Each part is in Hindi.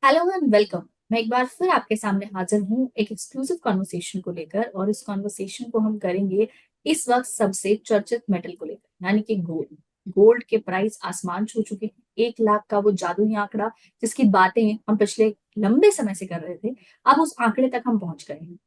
Hello and welcome. मैं एक बार फिर आपके सामने हाजिर हूँ एक एक्सक्लूसिव कॉन्वर्सेशन को लेकर, और इस कॉन्वर्सेशन को हम करेंगे इस वक्त सबसे चर्चित मेटल को लेकर, यानी कि गोल्ड। गोल्ड के प्राइस आसमान छू चुके हैं। 1 लाख का वो जादुई आंकड़ा जिसकी बातें हम पिछले लंबे समय से कर रहे थे, अब उस आंकड़े तक हम पहुंच गए हैं।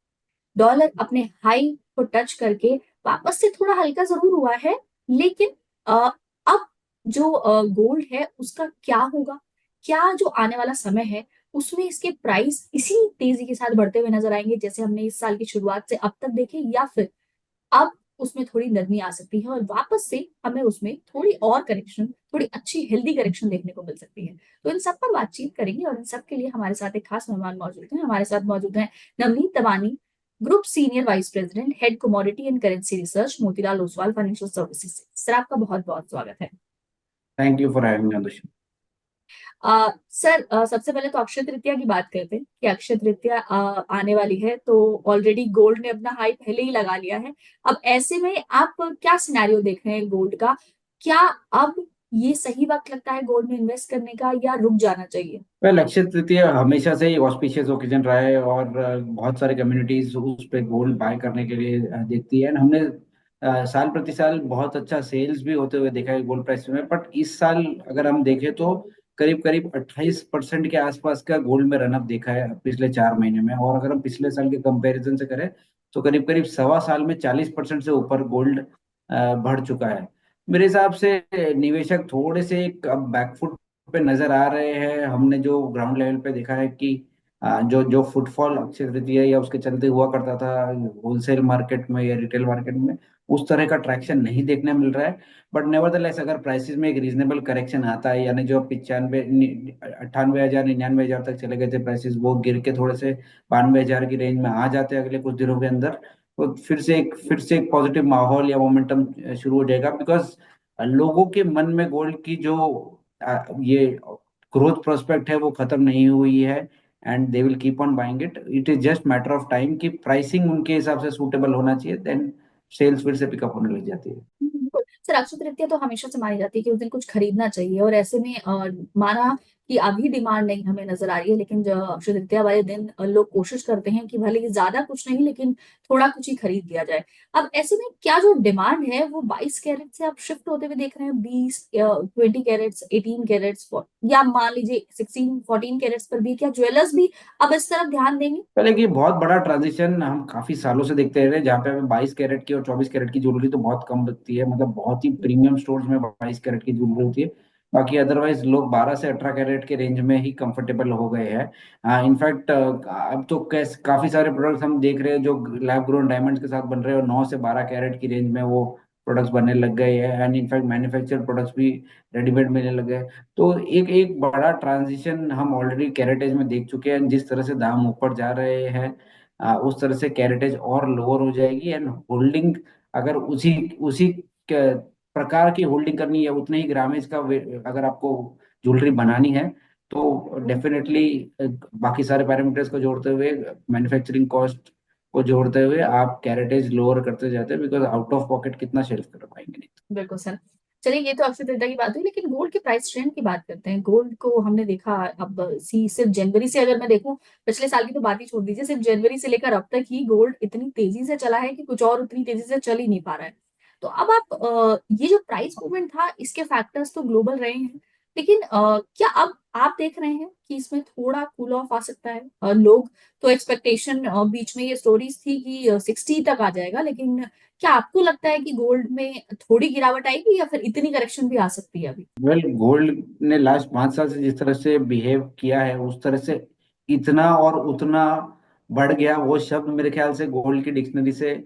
डॉलर अपने हाई को टच करके वापस से थोड़ा हल्का जरूर हुआ है, लेकिन अब जो गोल्ड है उसका क्या होगा? क्या जो आने वाला समय है उसमें इसके प्राइस इसी तेजी के साथ बढ़ते हुए नजर आएंगे जैसे हमने इस साल की शुरुआत से अब तक देखे, या फिर अब उसमें थोड़ी नरमी आ सकती है और वापस से हमें उसमें थोड़ी और करेक्शन, थोड़ी अच्छी हेल्दी करेक्शन देखने को मिल सकती है? तो इन सब पर बातचीत करेंगे, और इन सब के लिए हमारे साथ एक खास मेहमान मौजूद हैं। हमारे साथ मौजूद हैं Navneet Tawani, group senior vice president, head commodity and currency research, Motilal Oswal financial services से। सर, आपका बहुत बहुत स्वागत है। Thank you for having on the show. Sir, सबसे पहले तो अक्षय तृतीया की बात करते हैं कि अक्षय तृतीया आने वाली है, तो ऑलरेडी गोल्ड ने अपना हाई पहले ही लगा लिया है। अब ऐसे में आप क्या सिनेरियो देख रहे हैं गोल्ड का? क्या अब ये सही वक्त लगता है गोल्ड में इन्वेस्ट करने का, या रुक जाना चाहिए? वेल, अक्षय तृतीया हमेशा से ही ऑस्पिशियस ओकेजन रहा है और बहुत सारे कम्युनिटीज उस पे गोल्ड बाय करने के लिए देखती है। And हमने साल प्रति साल बहुत अच्छा सेल्स भी होते हुए देखा है गोल्ड प्राइस में। बट इस साल अगर हम देखें तो करीब करीब 28% के आसपास का गोल्ड में रनअप देखा है पिछले 4 महीने में। और अगर हम पिछले साल के कंपैरिजन से करें तो करीब करीब सवा साल में 40% से ऊपर गोल्ड बढ़ चुका है। मेरे हिसाब से निवेशक थोड़े से एक अब बैकफुट पे नजर आ रहे हैं। हमने जो ग्राउंड लेवल पे देखा है कि जो जो फुटफॉल अक्षय तृतीया या उसके चलते हुआ करता था होलसेल मार्केट में या रिटेल मार्केट में, उस तरह का ट्रैक्शन नहीं देखने मिल रहा है। बट नेवरदलेस अगर प्राइसेस में एक रीजनेबल करेक्शन आता है, यानी जो 98,000 99,000 तक चले गए थे प्राइसेस, वो गिर के थोड़े से 92,000 की रेंज में आ जाते हैं अगले कुछ दिनों के अंदर, तो फिर से एक पॉजिटिव माहौल या मोमेंटम शुरू हो जाएगा। बिकॉज लोगों के मन में गोल्ड की जो ये ग्रोथ प्रोस्पेक्ट है वो खत्म नहीं हुई है। And they will keep on buying it. It is just matter of time कि प्राइसिंग उनके हिसाब से सूटेबल होना चाहिए, देन सेल्स फिर से पिकअप होने लग जाती है। बिल्कुल सर, अक्षय तृतीया तो हमेशा से मानी जाती है कि उस दिन कुछ खरीदना चाहिए, और ऐसे में माना कि अभी डिमांड नहीं हमें नजर आ रही है, लेकिन जो अक्षय तृतीया वाले दिन लोग कोशिश करते हैं कि भले ही ज्यादा कुछ नहीं लेकिन थोड़ा कुछ ही खरीद लिया जाए। अब ऐसे में क्या जो डिमांड है वो 22 कैरेट से आप शिफ्ट होते हुए देख रहे हैं 20 20 कैरेट्स, 18 कैरेट्स, या मान लीजिए 16 14 कैरेट्स पर भी? क्या ज्वेलर्स भी अब इस तरफ ध्यान देंगे? पहले कि बहुत बड़ा ट्रांजिशन हम काफी सालों से देखते रहे, जहाँ पे हमें 22 कैरेट की और 24 कैरेट की ज्वेलरी तो बहुत कम बिकती है। मतलब बहुत ही प्रीमियम स्टोर्स में 22 कैरेट की ज्वेलरी होती है। बाकी अदरवाइज लोग 12 से 18 कैरेट के रेंज में ही कंफर्टेबल हो गए हैं। इनफैक्ट अब तो काफी सारे प्रोडक्ट्स हम देख रहे हैं जो लैब ग्रोन डायमंड्स के साथ बन रहे हैं, और 9 से 12 कैरेट की रेंज में वो प्रोडक्ट्स बनने लग गए हैं। एंड इनफैक्ट मैन्युफैक्चर्ड प्रोडक्ट्स भी रेडीमेड मिलने लग गए। तो एक एक बड़ा ट्रांजिशन हम ऑलरेडी कैरेटेज में देख चुके हैं। जिस तरह से दाम ऊपर जा रहे हैं उस तरह से कैरेटेज और लोअर हो जाएगी। एंड होल्डिंग अगर उसी उसी प्रकार की होल्डिंग करनी है, उतने ही ग्रामेज का अगर आपको ज्वेलरी बनानी है, तो डेफिनेटली बाकी सारे पैरामीटर्स को जोड़ते हुए, मैन्युफैक्चरिंग कॉस्ट को जोड़ते हुए आप कैरेटेज लोअर करते जाते हैं। बिकॉज आउट ऑफ पॉकेट कितना शेल्फ कर पाएंगे नहीं। बिल्कुल सर। चलिए, ये तो अक्षय तृतीया की बात हुई, लेकिन गोल्ड के प्राइस ट्रेंड की बात करते हैं। गोल्ड को हमने देखा, अब सिर्फ जनवरी से अगर मैं देखूं, पिछले साल की तो बात ही छोड़ दीजिए, सिर्फ जनवरी से लेकर अब तक ही गोल्ड इतनी तेजी से चला है कि कुछ और उतनी तेजी से चल ही नहीं पा रहा है। तो अब आप ये जो प्राइस मूवमेंट था इसके फैक्टर्स तो ग्लोबल रहे हैं, लेकिन क्या अब आप देख रहे हैं कि इसमें थोड़ा कूल ऑफ आ सकता है? लोग तो एक्सपेक्टेशन, बीच में ये स्टोरीज थी कि 60 तक आ जाएगा, लेकिन क्या आपको लगता है कि गोल्ड में थोड़ी गिरावट आएगी, या फिर इतनी करेक्शन भी आ सकती है अभी? वेल, गोल्ड ने लास्ट 5 साल से जिस तरह से बिहेव किया है, उस तरह से इतना और उतना बढ़ गया, वो शब्द मेरे ख्याल से गोल्ड की डिक्शनरी से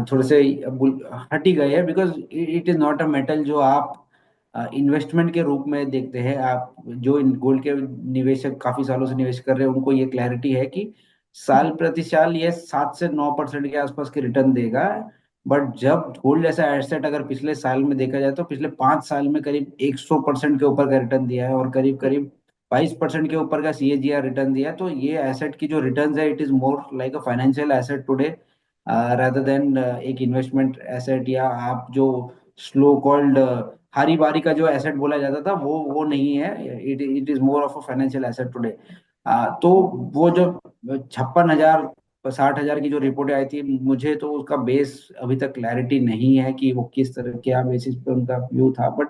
थोड़े से हट ही गए हैं। Because it is not a metal जो आप इन्वेस्टमेंट के रूप में देखते हैं। आप जो गोल्ड के निवेशक काफी सालों से निवेश कर रहे हैं, उनको ये क्लैरिटी है कि साल प्रति साल ये 7 से 9% के आसपास के रिटर्न देगा। बट जब गोल्ड जैसा एसेट अगर पिछले साल में देखा जाए तो पिछले 5 साल में करीब 100% के ऊपर का रिटर्न दिया है, और करीब करीब 22% के ऊपर का सीएजीआर रिटर्न दिया है। तो ये एसेट की जो रिटर्न है, it is more like a financial asset today rather than एक इन्वेस्टमेंट एसेट, या आप जो स्लो कॉल्ड हारी बारी का जो एसेट बोला जाता था, वो नहीं है। It it is more of a financial asset today. तो वो जो 56,000 60,000 की जो रिपोर्टें आई थी, मुझे तो उसका बेस अभी तक क्लैरिटी नहीं है कि वो किस तरह क्या बेसिस पे उनका व्यू था। बट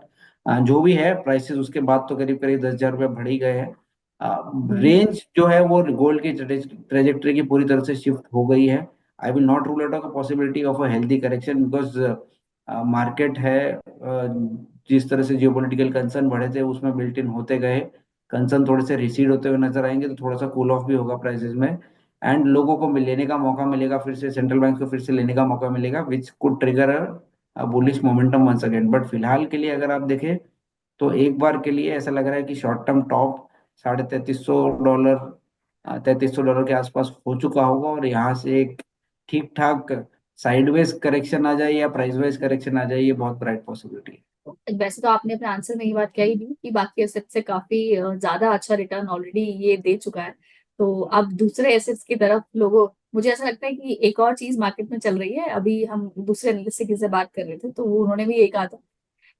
जो भी है, प्राइसेस उसके बाद तो करीब करीब 10,000 रुपये बढ़ ही गए हैं। हम्म। रेंज जो है वो गोल्ड की ट्रेजेक्टरी की पूरी तरह से शिफ्ट हो गई है। आई will not rule out a possibility of a healthy correction, because market है, जिस तरह से जियोपॉलिटिकल कंसर्न बढ़े थे उसमें बिल्ट इन होते गए, कंसर्न थोड़े से रिसीड होते हुए नजर आएंगे, तो थोड़ा सा कूल ऑफ भी होगा प्राइसेस में। एंड लोगों को लेने का मौका मिलेगा, फिर से सेंट्रल बैंक को फिर से लेने का मौका मिलेगा, which could trigger a bullish momentum once again. But फिलहाल के लिए अगर आप देखें तो एक बार के लिए ऐसा लग रहा है कि शॉर्ट टर्म टॉप $3300, $3300 के आसपास हो चुका होगा, और यहाँ से एक ठीक ठाक साइडवेज करेक्शन आ जाए या प्राइस वाइज करेक्शन आ जाए, ये बहुत ब्राइट पॉसिबिलिटी है। वैसे तो आपने अपने आंसर में ये बात कही दी कि बाकी एसेट से काफी ज्यादा अच्छा रिटर्न ऑलरेडी ये दे चुका है। तो अब दूसरे एसेट्स की तरफ लोगों, मुझे ऐसा लगता है कि एक और चीज मार्केट में चल रही है। अभी हम दूसरे एनालिस्ट से किसी से बात कर रहे थे तो उन्होंने भी यही कहा था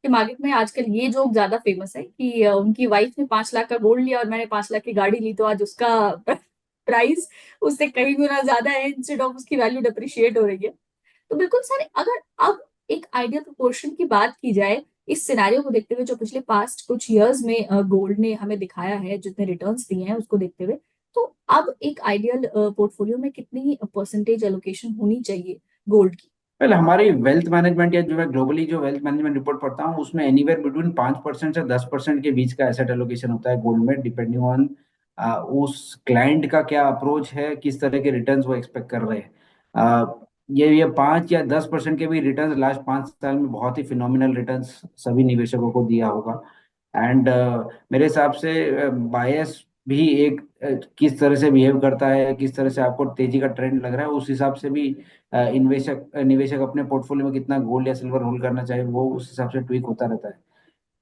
कि मार्केट में आजकल ये जोक ज्यादा फेमस है कि उनकी वाइफ ने 5 लाख का गोल्ड लिया और मैंने 5 लाख की गाड़ी ली, तो आज उसका प्राइस उससे कई गुना ज्यादा है, इंस्टेड ऑफ उसकी वैल्यू डिप्रिशिएट हो रही है। तो बिल्कुल सर, अगर अब एक आइडियल प्रोपोर्शन की बात की जाए इस सिनारियो को देखते हुए, जो पिछले पास्ट कुछ इयर्स में गोल्ड ने हमें दिखाया है, जितने रिटर्न्स दिए हैं उसको देखते हुए, तो अब एक आइडियल पोर्टफोलियो में कितनी परसेंटेज एलोकेशन होनी चाहिए गोल्ड की? पहले हमारी वेल्थ मैनेजमेंट, या जो मैं ग्लोबली जो वेल्थ मैनेजमेंट रिपोर्ट पढ़ता हूँ, उसमें एनीवेयर बिटवीन 5% से 10% के बीच का एसेट एलोकेशन होता है गोल्ड में, डिपेंडिंग ऑन उस क्लाइंट का क्या अप्रोच है, किस तरह के रिटर्न्स वो एक्सपेक्ट कर रहे हैं। ये 5 या 10% के भी रिटर्न्स लास्ट 5 साल में बहुत ही फिनोमिनल रिटर्न्स सभी निवेशकों को दिया होगा। एंड मेरे हिसाब से बायस भी एक किस तरह से बिहेव करता है, किस तरह से आपको तेजी का ट्रेंड लग रहा है, उस हिसाब से भी निवेशक निवेशक अपने पोर्टफोलियो में कितना गोल्ड या सिल्वर होल्ड करना चाहिए, वो उस हिसाब से ट्वीक होता रहता है।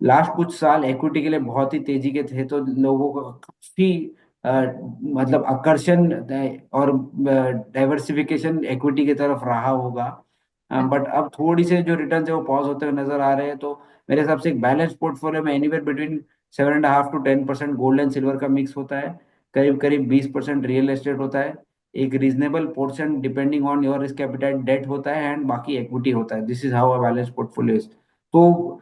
लास्ट कुछ साल इक्विटी के लिए बहुत ही तेजी के थे, तो लोगों को काफी अ, मतलब आकर्षण और डाइवर्सिफिकेशन इक्विटी की तरफ रहा होगा। बट अब थोड़ी से जो रिटर्न है वो पॉज होते हुए नजर आ रहे हैं। तो मेरे हिसाब से एक बैलेंस पोर्टफोलियो में anywhere between 7.5 to 10% gold and silver का मिक्स होता है, करीब करीब 20% रियल एस्टेट होता है, एक reasonable portion depending on your risk appetite debt होता है, एंड बाकी इक्विटी होता है। This is how a balance portfolio is. तो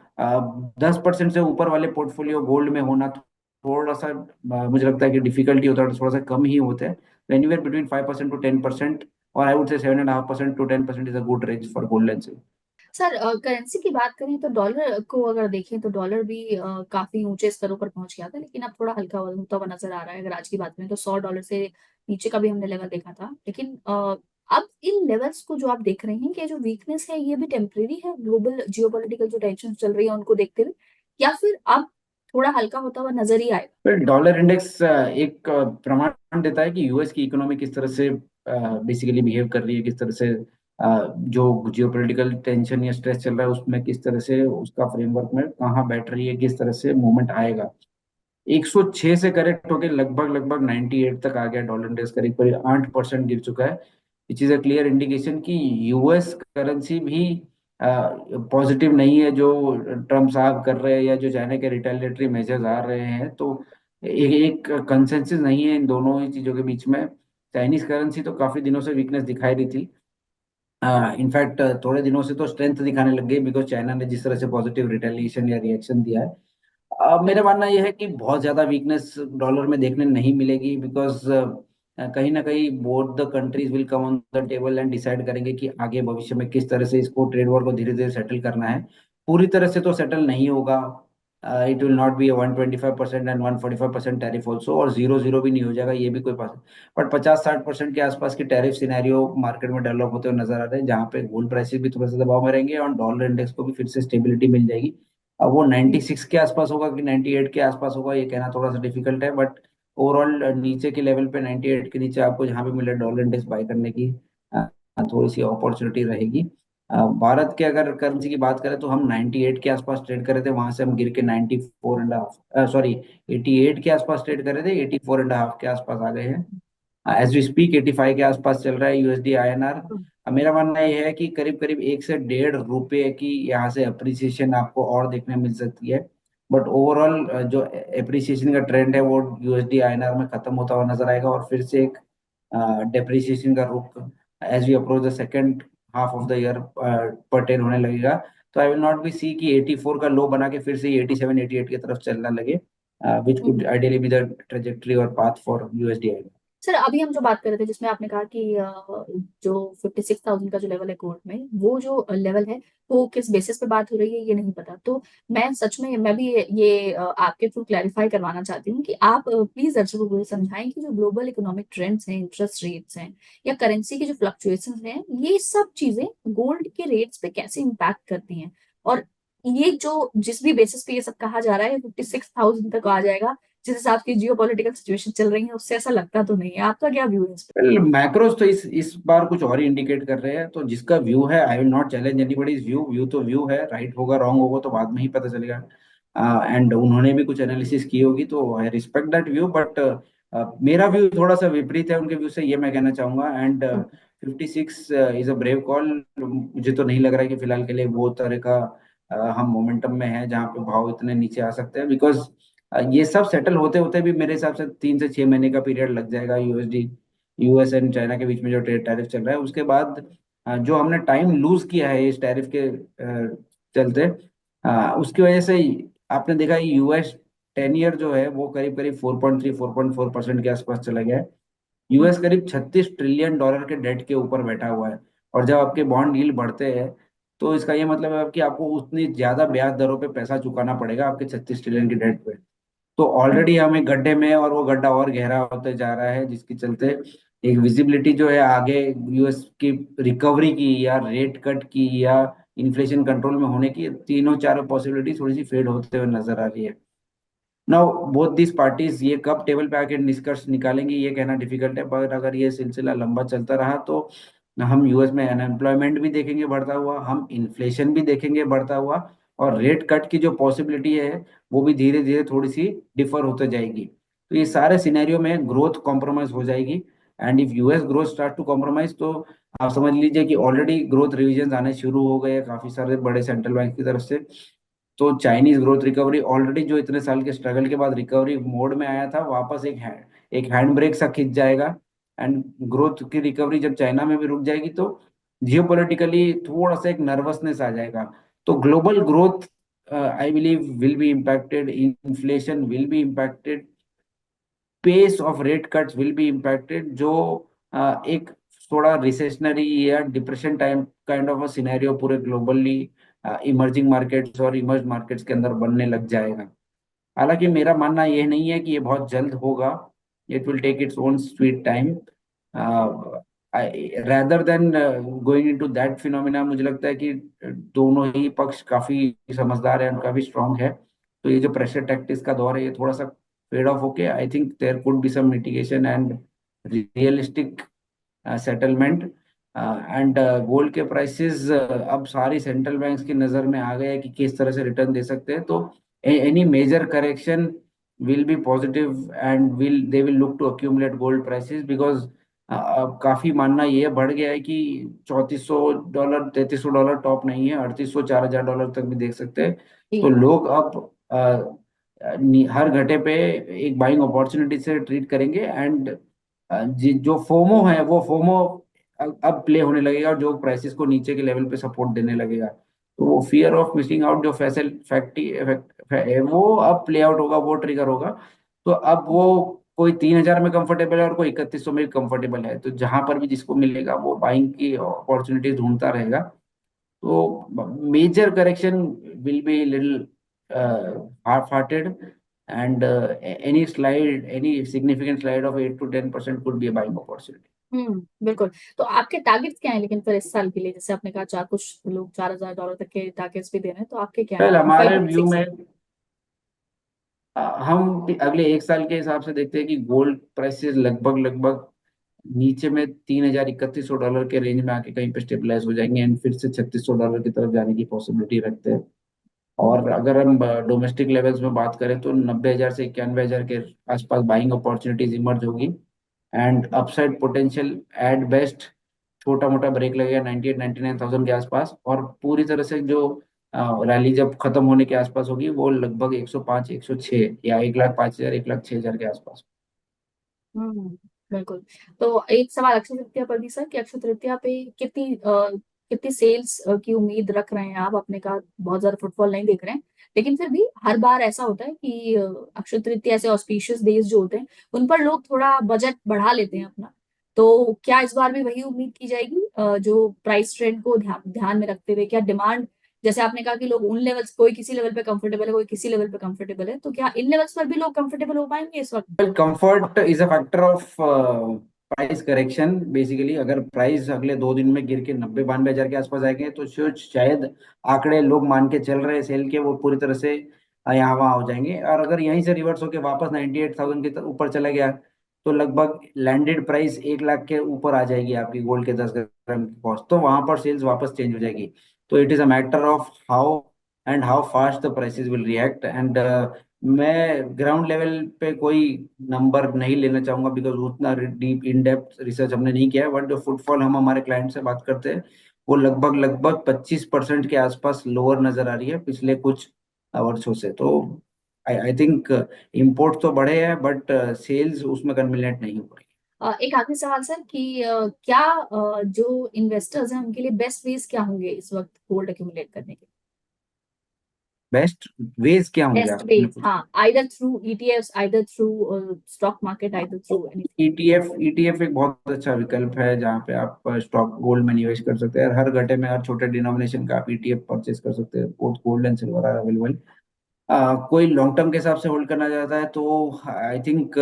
10% से ऊपर वाले पोर्टफोलियो गोल्ड में होना थोड़ा सा मुझे लगता है कि डिफिकल्टी होता है, थोड़ा सा कम ही होते हैं। एनीवेयर बिटवीन 5% to 10%, और I would say 7.5% to 10% is a good range for gold and silver. Sir, currency की बात करें तो डॉलर को अगर देखें तो डॉलर भी काफी ऊंचे स्तरों पर पहुंच गया था, लेकिन अब थोड़ा हल्का होता हुआ नजर आ रहा है। अगर आज की बात करें तो $100 से नीचे का भी हमने लेवल देखा था, लेकिन अब इन लेवल्स को जो आप देख रहे हैं कि जो वीकनेस है ये भी टेम्परेरी है, ग्लोबल जियोपॉलिटिकल जो टेंशन चल रही है उनको देखते हुए, या फिर अब थोड़ा हल्का होता हुआ नजर ही आएगा? फिर डॉलर इंडेक्स एक प्रमाण देता है कि यूएस की इकोनॉमी किस तरह से बेसिकली बिहेव कर रही है, किस तरह से जो जियोपॉलिटिकल टेंशन या स्ट्रेस चल रहा है उसमें किस तरह से उसका फ्रेमवर्क में कहाँ बैठ रही है, किस तरह से मूवमेंट आएगा। 106 से करेक्ट होकर लगभग लगभग 98 तक आ गया डॉलर इंडेक्स, करीब करीब 8% गिर चुका है, which is a clear indication कि यूएस करेंसी भी पॉजिटिव नहीं है। जो ट्रम्प साहब कर रहे हैं या जो चाइना के रिटेलिएटरी मेजर्स आ रहे हैं, तो एक कंसेंसस नहीं है इन दोनों ही चीजों के बीच में। चाइनीज करेंसी तो काफी दिनों से वीकनेस दिखाई रही थी, इनफैक्ट थोड़े दिनों से तो स्ट्रेंथ दिखाने लग गई, बिकॉज चाइना ने जिस तरह से पॉजिटिव रिटेलिएशन या रिएक्शन दिया है। अब मेरा मानना यह है कि बहुत ज्यादा वीकनेस डॉलर में देखने नहीं मिलेगी, बिकॉज कहीं ना कहीं both the countries will come on the table and decide करेंगे कि आगे भविष्य में किस तरह से इसको ट्रेड वॉर को धीरे धीरे सेटल करना है। पूरी तरह से तो सेटल नहीं होगा, it will not B 125% and 145% tariff also, और 0-0 भी नहीं हो जाएगा, ये भी कोई पास। बट 50-60% के आसपास की टैरिफ सिनेरियो मार्केट में डेवलप होते हुए नजर आ रहे हैं, जहाँ पे गोल्ड प्राइसेस भी थोड़ा सा दबाव में रहेंगे और डॉलर इंडेक्स को भी फिर से स्टेबिलिटी मिल जाएगी। अब वो 96 के आसपास होगा कि 98 के आसपास होगा, ये कहना थोड़ा सा डिफिकल्ट है, बट ओवरऑल नीचे के लेवल पे 98 के नीचे आपको जहाँ पे मिले डॉलर इंडेक्स बाय करने की थोड़ी सी अपॉर्चुनिटी रहेगी। भारत के अगर करेंसी की बात करें तो हम 98 के आसपास ट्रेड कर रहे थे, वहां से हम गिर के 94.5, सॉरी 88 के आसपास ट्रेड कर रहे थे, 84.5 के आसपास आ गए हैं। एज वी स्पीक 85 के आसपास चल रहा है यूएसडी आईएनआर। मेरा मानना यह है कि करीब करीब 1 से 1.5 रुपए की यहाँ से अप्रिसिएशन आपको और देखने मिल सकती है। बट ओवरऑल जो एप्रिसिएशन का ट्रेंड है वो यूएसडी आईएनआर में खत्म होता हुआ नजर आएगा, और फिर से एक डेप्रिसिएशन का रुख as we approach the second half of the year pertain होने लगेगा। तो I will not be see कि 84 का लो बना के फिर से 87 88 की तरफ चलने लगे, which could hmm. Ideally be the trajectory और पाथ फॉर यूएसडी। सर अभी हम जो बात कर रहे थे जिसमें आपने कहा कि जो 56,000 का जो लेवल है गोल्ड में, वो जो लेवल है वो किस बेसिस पे बात हो रही है ये नहीं पता। तो मैं सच में मैं भी ये आपके थ्रू क्लैरिफाई करवाना चाहती हूँ कि आप प्लीज दर्शकों को ये समझाएं कि जो ग्लोबल इकोनॉमिक ट्रेंड्स हैं, इंटरेस्ट रेट्स हैं या करेंसी की जो फ्लक्चुएशन हैं, ये सब चीजें गोल्ड के रेट्स पे कैसे इम्पैक्ट करती हैं। और ये जो जिस भी बेसिस पे ये सब कहा जा रहा है 56,000 तक आ जाएगा, जिस हिसाब की जियो पॉलिटिकल सिचुएशन चल रही है, उससे ऐसा लगता तो नहीं है। आपका क्या व्यू है इस वेल मैक्रोस तो इस बार कुछ और ही इंडिकेट कर रहे हैं, तो जिसका व्यू है आई will not challenge anybody's view. View तो व्यू है, राइट होगा रॉन्ग होगा तो बाद में ही पता चलेगा। एंड उन्होंने भी कुछ एनालिसिस की होगी, तो I respect that view, but मेरा व्यू थोड़ा सा विपरीत है उनके व्यू से, ये मैं कहना चाहूंगा। एंड पे? 56 इज अ ब्रेव कॉल। मुझे तो नहीं लग रहा है कि फिलहाल के लिए वो तरह का हम मोमेंटम में है जहाँ पे भाव इतने नीचे आ सकते हैं, बिकॉज ये सब सेटल होते होते भी मेरे हिसाब से 3 से 6 महीने का पीरियड लग जाएगा। यूएसडी यूएस एंड चाइना के बीच में जो ट्रेड टैरिफ चल रहा है उसके बाद जो हमने टाइम लूज किया है इस टैरिफ के चलते, उसकी वजह से आपने देखा यूएस 10 ईयर जो है वो करीब करीब 4.3 4.4% के आसपास चला गया है। यूएस करीब $36 ट्रिलियन के डेट के ऊपर बैठा हुआ है। और जब आपके बॉन्ड यील्ड बढ़ते हैं तो इसका ये मतलब है कि आपको उतनी ज्यादा ब्याज दरों पे पैसा चुकाना पड़ेगा आपके 36 ट्रिलियन की डेट पे। तो ऑलरेडी हम एक गड्ढे में हैं, और वो गड्ढा और गहरा होते जा रहा है, जिसके चलते एक विजिबिलिटी जो है आगे यूएस की रिकवरी की या रेट कट की या इन्फ्लेशन कंट्रोल में होने की, तीनों चारों पॉसिबिलिटी थोड़ी सी फेड होते हुए नजर आ रही है। नाउ बोथ दिस पार्टीज ये कब टेबल पे आके निष्कर्ष निकालेंगे ये कहना डिफिकल्ट है, पर अगर ये सिलसिला लंबा चलता रहा तो हम यूएस में अनएम्प्लॉयमेंट भी देखेंगे बढ़ता हुआ, हम इन्फ्लेशन भी देखेंगे बढ़ता हुआ, और रेट कट की जो पॉसिबिलिटी है वो भी धीरे धीरे थोड़ी सी डिफर होते जाएगी। तो ये सारे सिनेरियो में ग्रोथ कॉम्प्रोमाइज हो जाएगी। And if US growth start to compromise तो आप समझ लीजिए कि ऑलरेडी ग्रोथ रिविजन आने शुरू हो गए हैं काफी सारे बड़े सेंट्रल बैंक की तरफ से। तो चाइनीज ग्रोथ रिकवरी ऑलरेडी जो इतने साल के स्ट्रगल के बाद रिकवरी मोड में आया था, वापस एक हैंड ब्रेक सा खिंच जाएगा। एंड ग्रोथ की रिकवरी जब चाइना में भी रुक जाएगी तो जियोपॉलिटिकली थोड़ा सा एक नर्वसनेस आ जाएगा। तो global growth I believe will be impacted, inflation will be impacted, pace of rate cuts will be impacted, जो एक थोड़ा रिसेशनरी या depression time kind of a scenario पूरे ग्लोबली इमर्जिंग मार्केट्स और इमर्ज मार्केट्स के अंदर बनने लग जाएगा। हालांकि मेरा मानना यह नहीं है कि ये बहुत जल्द होगा, it will take its own sweet time. rather than going into that phenomena, मुझे लगता है कि दोनों ही पक्ष काफी समझदार है और काफी स्ट्रांग है। तो ये जो प्रेशर टैक्टिक्स का दौर है ये थोड़ा सा फेड ऑफ होके I think there could be some mitigation and realistic settlement. And gold के प्राइसेस अब सारी सेंट्रल बैंक्स की नजर में आ गए हैं कि किस तरह से रिटर्न दे सकते हैं। तो any major correction will be positive and will they will look to accumulate gold prices, because अब काफी मानना ये बढ़ गया है कि $3400 $3300 टॉप नहीं है, 3800 $4000 तक भी देख सकते हैं। तो जी। लोग अब हर घटे पे एक बाइंग अपॉर्चुनिटी से ट्रीट करेंगे। एंड जो फोमो है वो फोमो अब प्ले होने लगेगा, और जो प्राइसेस को नीचे के लेवल पे सपोर्ट देने लगेगा। तो वो फियर ऑफ मिसिंग आउट जो फैसल फैक्टी है वो अब प्ले आउट होगा, वो ट्रिगर होगा। तो अब वो कोई 3000 में कंफर्टेबल है और कोई 3100 में कंफर्टेबल है, तो जहां पर भी जिसको मिलेगा वो बाइंग की अपॉर्चुनिटीज ढूंढता रहेगा। तो major correction will be little half hearted, and any significant slide of 8 to 10% could be a buying opportunity. बिल्कुल। तो आपके टारगेट्स क्या हैं लेकिन फिर इस साल के लिए, जैसे आपने कहा चार कुछ लोग $4,000 तक के टारगेट्स भी दे रहे हैं, तो आपके क्या वेल हैं फाइव हमारे ट्वेंटी व्यू सिक्स में हम अगले एक साल के हिसाब से देखते हैं कि गोल्ड प्राइसेस लगभग लगभग नीचे में $3,000 $3,100 के रेंज में आके कहीं पे स्टेबलाइज हो जाएंगे, एंड फिर से $3,600 की तरफ जाने की पॉसिबिलिटी रखते हैं। और अगर हम डोमेस्टिक लेवल्स में बात करें तो 90,000 से 91,000 के आसपास बाइंग अपॉर्चुनिटीज इमर्ज होगी। And upside potential at best छोटा मोटा ब्रेक लगेगा 98 99,000 के आसपास, और पूरी तरह से जो रैली जब खत्म होने के आसपास होगी वो लगभग 105 106 या 1,05,000 1,06,000 के आसपास। हम्म, बिल्कुल। तो एक सवाल अक्षय तृतीया पर भी सर, कि अक्षय तृतीया पे कितनी सेल्स की उम्मीद रख रहे हैं आप? अपने का बहुत ज्यादा फुटफॉल नहीं देख रहे हैं, लेकिन फिर भी हर बार ऐसा होता है कि अक्षय तृतीया ऐसे ऑस्पिशियस डेज जो होते हैं उन पर लोग थोड़ा बजट बढ़ा लेते हैं अपना। तो क्या इस बार भी वही उम्मीद की जाएगी, जो प्राइस ट्रेंड को ध्यान में रखते हुए? क्या डिमांड, जैसे आपने कहा कि लोग उन लेवल्स, कोई किसी लेवल पे कंफर्टेबल है, कोई किसी लेवल पे कंफर्टेबल है, तो क्या इन लेवल्स पर भी लोग कंफर्टेबल हो पाएंगे इस वक्त? Well, comfort is a factor of price correction basically. अगर प्राइस अगले 2 दिन में गिर के 90-92 हजार के आसपास आएंगे तो शायद आंकड़े लोग मान के चल रहे हैं सेल के, वो पूरी तरह से यहाँ वहाँ हो जाएंगे। और अगर यहीं से रिवर्स होके वापस 98,000 के ऊपर चला गया तो लगभग लैंडेड प्राइस 1 लाख के ऊपर आ जाएगी आपकी गोल्ड के 10 ग्राम की कॉस्ट, तो वहां पर सेल्स वापस चेंज हो जाएगी। तो it is a matter of how fast the prices will react. And मैं ग्राउंड लेवल पे कोई नंबर नहीं लेना चाहूंगा बिकॉज उतना डीप इन डेप्थ रिसर्च हमने नहीं किया है। बट जो फुटफॉल हम हमारे क्लाइंट से बात करते हैं वो लगभग लगभग 25% के आसपास लोअर नजर आ रही है पिछले कुछ वर्षों से। तो आई आई थिंक इम्पोर्ट तो बढ़े हैं बट सेल्स उसमें कन्विलेंट नहीं हो रही। एक आखिरी सवाल सर, कि क्या जो इन्वेस्टर्स हैं उनके लिए बेस्ट वेज क्या होंगे इस वक्त गोल्ड एक्यूमुलेट करने के? बेस्ट वेज क्या होंगे बेस्ट आपने वेज, पूछा? हाँ, either through ETFs, either through stock market, either through anything. ETF एक बहुत अच्छा विकल्प है जहाँ पे आप स्टॉक गोल्ड में निवेश कर सकते हैं। हर घटे में हर छोटे डिनोमिनेशन का आप ईटीएफ परचेज कर सकते हैं। Both gold and silver are available. कोई लॉन्ग टर्म के हिसाब से होल्ड करना चाहता है तो I think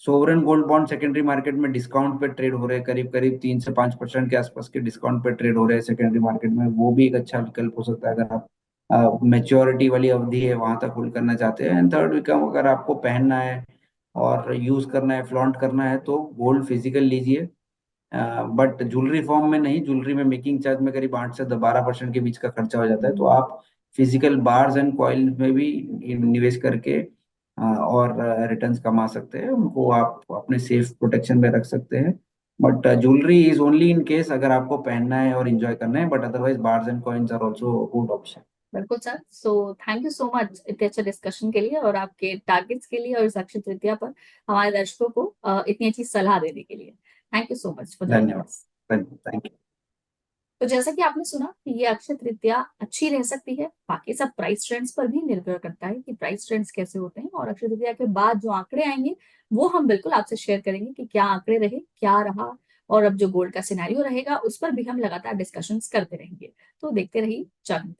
sovereign gold bond secondary market में डिस्काउंट पे ट्रेड हो रहे हैं, करीब करीब 3 से 5% के आसपास के डिस्काउंट पे ट्रेड हो रहे हैं सेकेंडरी मार्केट में। वो भी एक अच्छा विकल्प हो सकता है अगर आप मेच्योरिटी वाली अवधि है वहां तक होल्ड करना चाहते हैं। एंड थर्ड विकल्प, अगर आपको पहनना है और यूज करना है, फ्लॉन्ट करना है, तो गोल्ड फिजिकल लीजिए। बट ज्वेलरी फॉर्म में नहीं। ज्वेलरी में मेकिंग चार्ज में करीब 8 से 12% के बीच का खर्चा हो जाता है। तो आप फिजिकल बार्स एंड कॉइल में भी निवेश करके और रिटर्न्स कमा सकते हैं। उनको आप अपने सेफ प्रोटेक्शन में रख सकते हैं। But jewellery is only in case अगर आपको पहनना है और एंजॉय करना है। But otherwise bars and coins are also good option. बिल्कुल sir. So thank you so much इतने अच्छे डिस्कशन के लिए, और आपके टारगेट्स के लिए, और इस अक्षय तृतीया पर हमारे दर्शकों को इतनी अच्छी सलाह देने के लिए। Thank you so much for joining धन्यवाद। अस। Thank you. तो जैसा कि आपने सुना कि ये अक्षय तृतीया अच्छी रह सकती है, बाकी सब प्राइस ट्रेंड्स पर भी निर्भर करता है कि प्राइस ट्रेंड्स कैसे होते हैं, और अक्षय तृतीया के बाद जो आंकड़े आएंगे वो हम बिल्कुल आपसे शेयर करेंगे कि क्या आंकड़े रहे, क्या रहा। और अब जो गोल्ड का सिनेरियो रहेगा उस पर भी हम लगातार डिस्कशंस करते रहेंगे। तो देखते रहिए जागरूक।